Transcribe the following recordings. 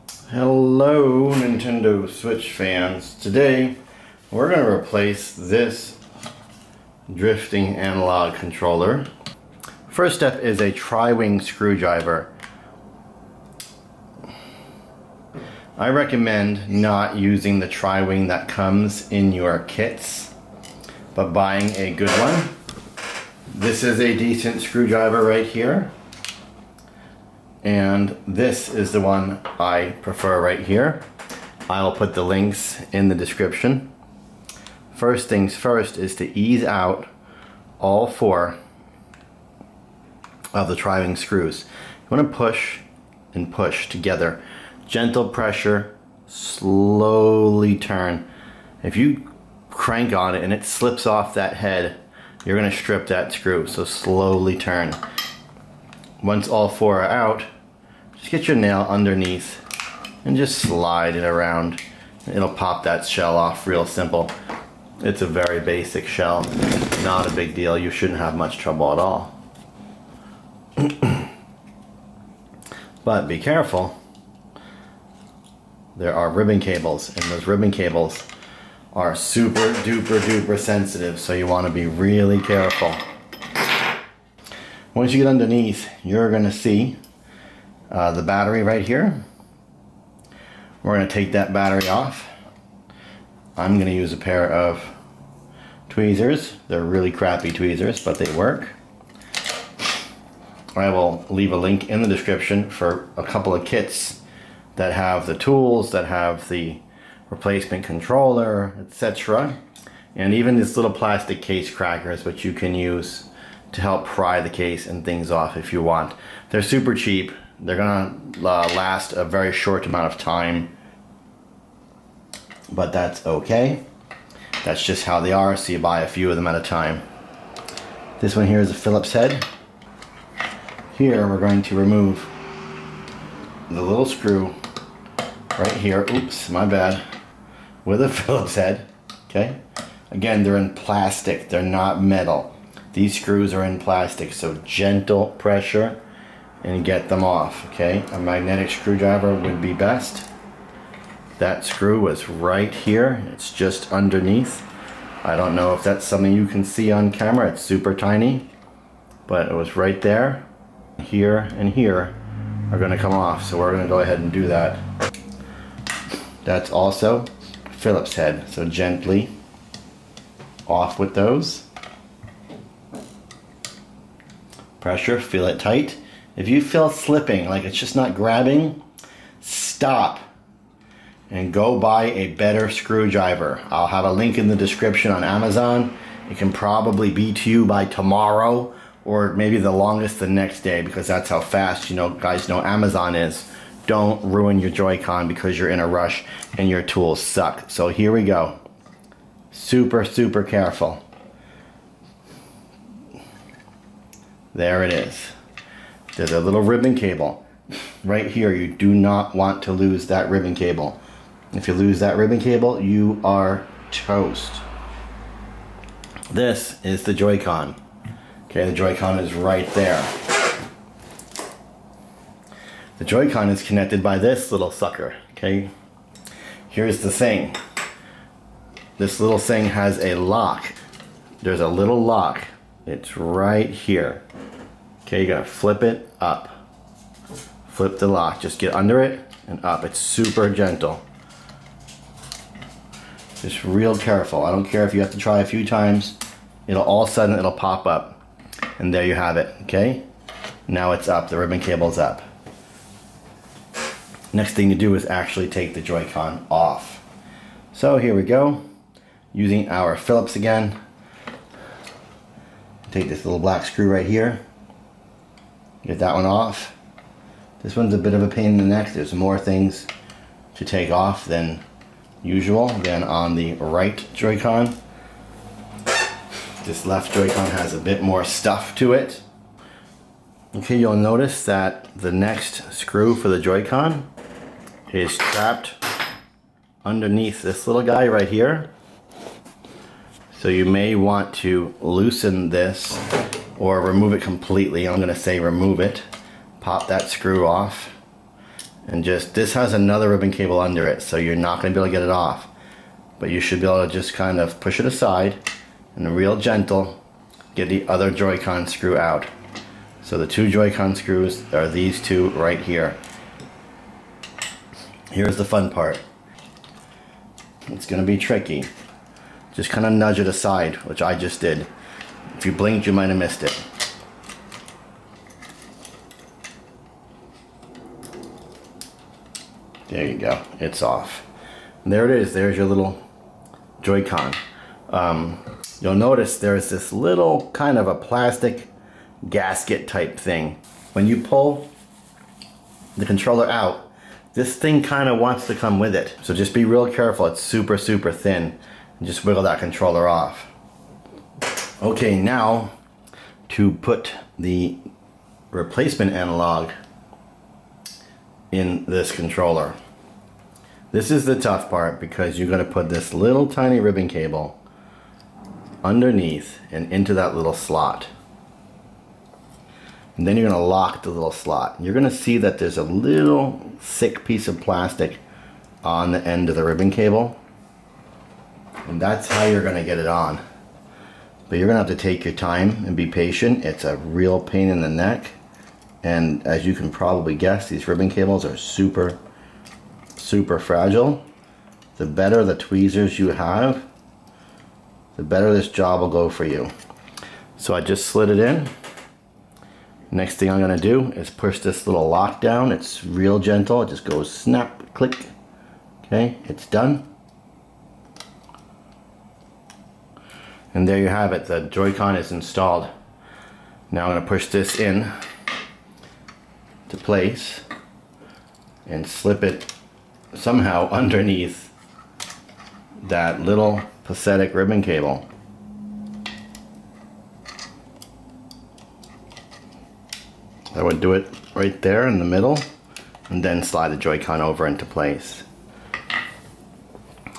Hello Nintendo Switch fans. Today we're going to replace this drifting analog controller. First step is a tri-wing screwdriver. I recommend not using the tri-wing that comes in your kits, but buying a good one. This is a decent screwdriver right here. And this is the one I prefer right here. I'll put the links in the description. First things first is to ease out all four of the tri-wing screws. You want to push and push together. Gentle pressure, slowly turn. If you crank on it and it slips off that head, you're going to strip that screw, so slowly turn. Once all four are out, just get your nail underneath and just slide it around. It'll pop that shell off real simple. It's a very basic shell, not a big deal. You shouldn't have much trouble at all. But be careful. There are ribbon cables, and those ribbon cables are super duper sensitive, so you want to be really careful. Once you get underneath, you're going to see the battery right here. We're going to take that battery off. I'm going to use a pair of tweezers. They're really crappy tweezers, but they work. I will leave a link in the description for a couple of kits that have the tools, that have the replacement controller, etc. And even these little plastic case crackers, which you can use to help pry the case and things off if you want. They're super cheap. They're gonna last a very short amount of time, but that's okay. That's just how they are, so you buy a few of them at a time. This one here is a Phillips head. Here we're going to remove the little screw right here. Oops, my bad. With a Phillips head, okay? Again, they're in plastic, they're not metal. These screws are in plastic, so gentle pressure and get them off, okay? A magnetic screwdriver would be best. That screw was right here. It's just underneath. I don't know if that's something you can see on camera. It's super tiny, but it was right there. Here and here are going to come off, so we're going to go ahead and do that. That's also Phillips head, so gently off with those. Pressure, feel it tight. If you feel slipping, like it's just not grabbing, stop and go buy a better screwdriver. I'll have a link in the description on Amazon. It can probably be to you by tomorrow, or maybe the longest the next day, because that's how fast, you know, guys know Amazon is. Don't ruin your Joy-Con because you're in a rush and your tools suck. So here we go. Super careful. There it is. There's a little ribbon cable right here. You do not want to lose that ribbon cable. If you lose that ribbon cable, you are toast. This is the Joy-Con. Okay, the Joy-Con is right there. The Joy-Con is connected by this little sucker, okay? Here's the thing. This little thing has a lock. There's a little lock. It's right here. Okay, you gotta flip it up. Flip the lock. Just get under it and up. It's super gentle. Just real careful. I don't care if you have to try a few times. It'll all of a sudden it'll pop up. And there you have it, okay? Now it's up. The ribbon cable's up. Next thing to do is actually take the Joy-Con off. So here we go. Using our Phillips again. Take this little black screw right here. Get that one off. This one's a bit of a pain in the neck. There's more things to take off than usual than on the right Joy-Con. This left Joy-Con has a bit more stuff to it. Okay, you'll notice that the next screw for the Joy-Con is trapped underneath this little guy right here. So you may want to loosen this or remove it completely. I'm going to say remove it. Pop that screw off And just, this has another ribbon cable under it, so you're not going to be able to get it off. But you should be able to just kind of push it aside and real gentle get the other Joy-Con screw out. So the two Joy-Con screws are these two right here. Here's the fun part. It's going to be tricky. Just kind of nudge it aside, which I just did. If you blinked, you might have missed it. There you go. It's off. And there it is. There's your little Joy-Con. You'll notice there's this little kind of a plastic gasket type thing. When you pull the controller out, this thing kind of wants to come with it. So just be real careful. It's super, super thin. And just wiggle that controller off. Okay, now to put the replacement analog in this controller. This is the tough part because you're going to put this little tiny ribbon cable underneath and into that little slot. And then you're going to lock the little slot. You're going to see that there's a little thick piece of plastic on the end of the ribbon cable. And that's how you're going to get it on. But you're going to have to take your time and be patient. It's a real pain in the neck. And as you can probably guess, these ribbon cables are super, super fragile. The better the tweezers you have, the better this job will go for you. So I just slid it in. Next thing I'm going to do is push this little lock down. It's real gentle. It just goes snap, click. Okay, it's done. And there you have it. The Joy-Con is installed. Now I'm going to push this in to place and slip it somehow underneath that little pathetic ribbon cable. I would do it right there in the middle and then slide the Joy-Con over into place.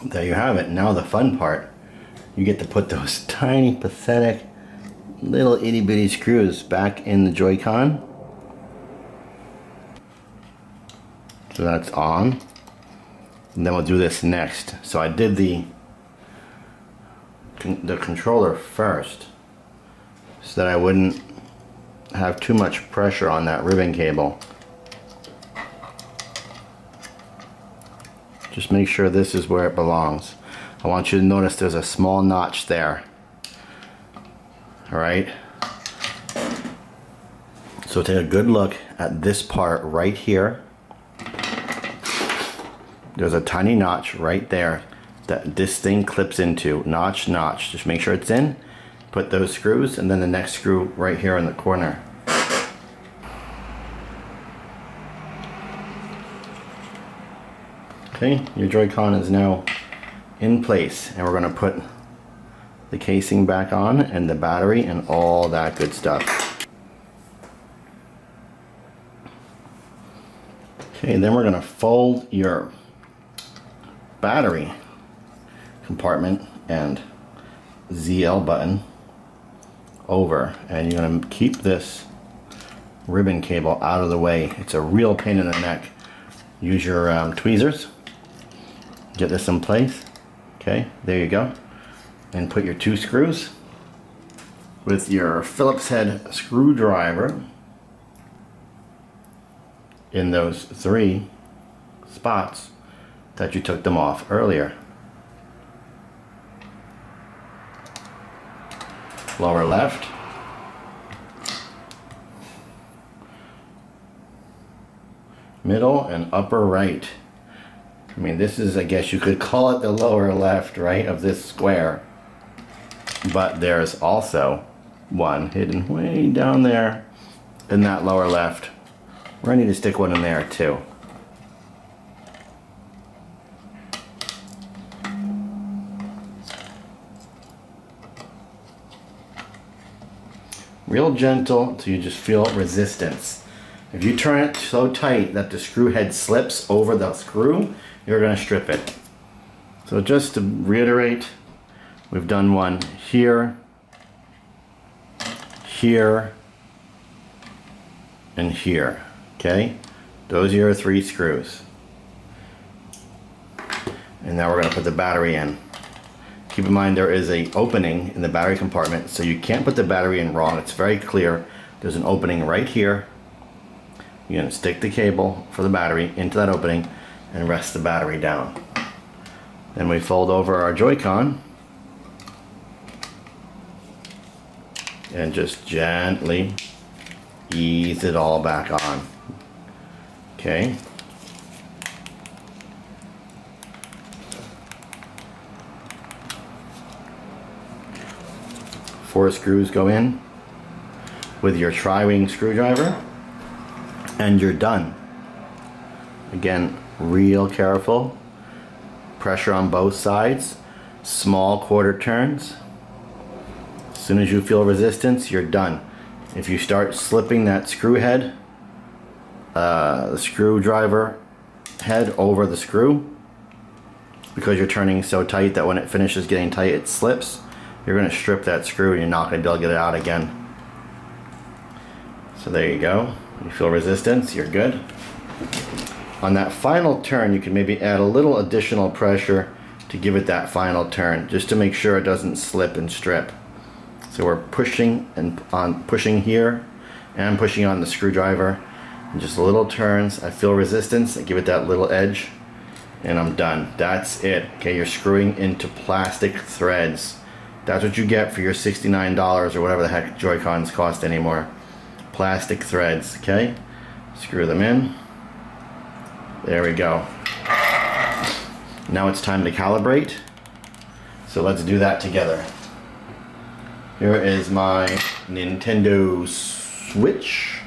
There you have it. Now the fun part. You get to put those tiny pathetic little itty bitty screws back in the Joy-Con. So that's on. And then we'll do this next. So I did the controller first so that I wouldn't have too much pressure on that ribbon cable. Just make sure this is where it belongs. I want you to notice there's a small notch there. Alright? So take a good look at this part right here. There's a tiny notch right there that this thing clips into. Notch, notch. Just make sure it's in. Put those screws and then the next screw right here in the corner. Okay, your Joy-Con is now in place and we're going to put the casing back on and the battery and all that good stuff. Okay, then we're going to fold your battery compartment and ZL button over, and you're going to keep this ribbon cable out of the way. It's a real pain in the neck. Use your tweezers. Get this in place. Okay, there you go. And put your two screws with your Phillips head screwdriver in those three spots that you took them off earlier. Lower left. Middle and upper right. I mean, this is, I guess you could call it the lower left, right, of this square. But there's also one hidden way down there in that lower left. We're going to need to stick one in there too. Real gentle until you just feel resistance. If you turn it so tight that the screw head slips over the screw, you're going to strip it. So just to reiterate, we've done one here, here, and here. Okay? Those are your 3 screws. And now we're going to put the battery in. Keep in mind there is an opening in the battery compartment, so you can't put the battery in wrong. It's very clear. There's an opening right here. You're going to stick the cable for the battery into that opening and rest the battery down. Then we fold over our Joy-Con and just gently ease it all back on. Okay. Four screws go in with your tri-wing screwdriver and you're done. Again, real careful. Pressure on both sides. Small quarter turns. As soon as you feel resistance, you're done. If you start slipping that screw head, the screwdriver head over the screw, because you're turning so tight that when it finishes getting tight it slips, you're going to strip that screw and you're not going to be able to get it out again. So there you go. You feel resistance, you're good. On that final turn, you can maybe add a little additional pressure to give it that final turn, just to make sure it doesn't slip and strip. So we're pushing and pushing here and pushing on the screwdriver, and just little turns. I feel resistance, I give it that little edge, and I'm done. That's it. Okay, you're screwing into plastic threads. That's what you get for your $69 or whatever the heck Joy-Cons cost anymore. Plastic threads, okay? Screw them in. There we go. Now it's time to calibrate. So let's do that together. Here is my Nintendo Switch.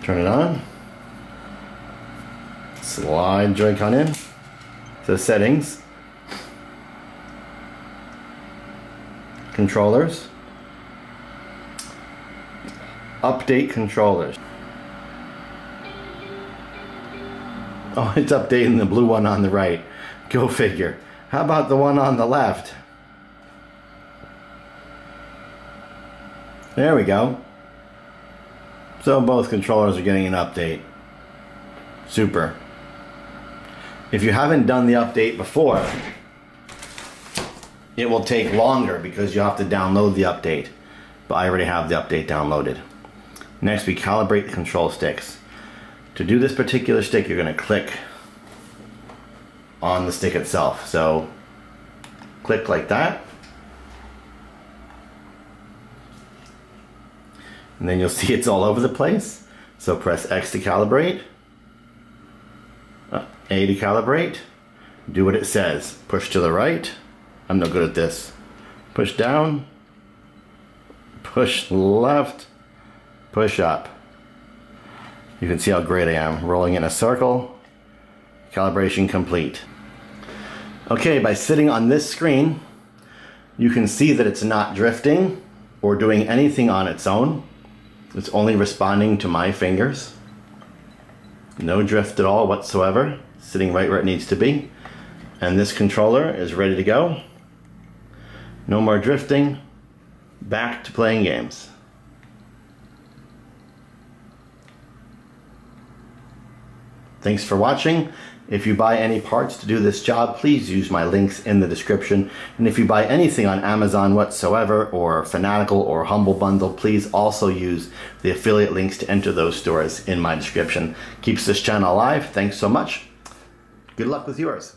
Turn it on. Slide Joy-Con in. So settings. Controllers. Update controllers. Oh, it's updating the blue one on the right. Go figure. How about the one on the left? There we go. So both controllers are getting an update. Super. If you haven't done the update before, it will take longer because you have to download the update. But I already have the update downloaded. Next, we calibrate the control sticks. To do this particular stick, you're going to click on the stick itself. So, click like that. And then you'll see it's all over the place. So press X to calibrate. A to calibrate. Do what it says. Push to the right. I'm no good at this. Push down. Push left. Push up. You can see how great I am. Rolling in a circle. Calibration complete. Okay, by sitting on this screen, you can see that it's not drifting or doing anything on its own. It's only responding to my fingers. No drift at all whatsoever. Sitting right where it needs to be. And this controller is ready to go. No more drifting. Back to playing games. Thanks for watching. If you buy any parts to do this job, please use my links in the description. And if you buy anything on Amazon whatsoever, or Fanatical or Humble Bundle, please also use the affiliate links to enter those stores in my description. Keeps this channel alive. Thanks so much. Good luck with yours.